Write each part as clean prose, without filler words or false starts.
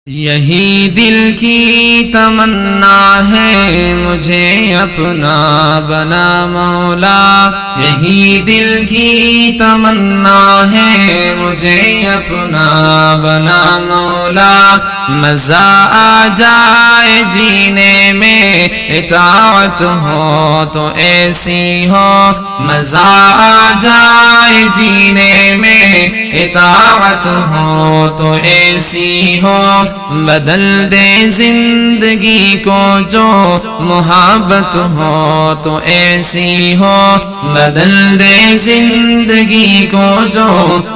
یہی دل کی تمنا ہے مجھے اپنا بنا مولا، یہی دل کی تمنا ہے مجھے اپنا بنا مولا، مزہ آ جائے جینے میں اطاعت ہو تو ایسی ہو، مزہ آ جائے جینے میں اطاعت ہو تو ایسی ہو، بدل دے زندگی کو جو محبت ہو تو ایسی ہو، بدل دے زندگی کو جو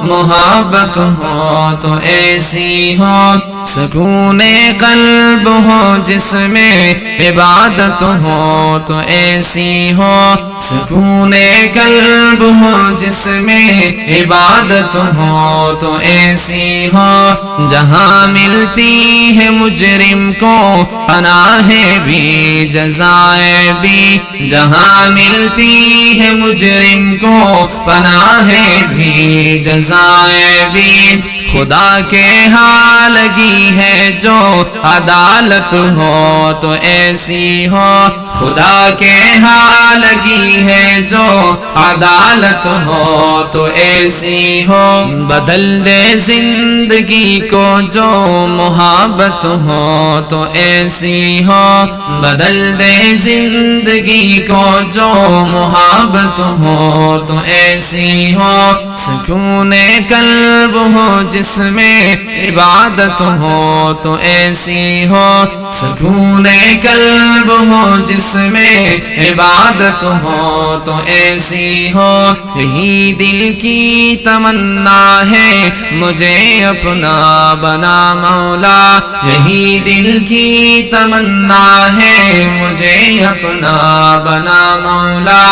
محبت ہو تو ایسی ہو، سکون قلب ہو جس میں عبادت ہو تو ایسی ہو، سکون قلب ہو جس میں عبادت ہو تو ایسی ہو، جہاں ملتی ہے مجرم کو پناہ بھی جزائے بھی، جہاں ملتی ہے مجرم کو پناہ بھی جزائے بھی، خدا کے ہاں لگی ہے جو عدالت ہو تو ایسی ہو، خدا کے ہاں لگی ہے جو عدالت ہو تو ایسی ہو، بدل دے زندگی کو جو محبت ہو تو ایسی ہو، بدل دے زندگی کو جو محبت ہو تو ایسی ہو، سکون قلب ہو جس میں عبادت ہو تو ایسی ہو، سکون قلب ہو جس میں عبادت ہو تو ایسی ہو، یہی دل کی تمنا ہے مجھے اپنا بنا مولا، یہی دل کی تمنا ہے مجھے اپنا بنا مولا۔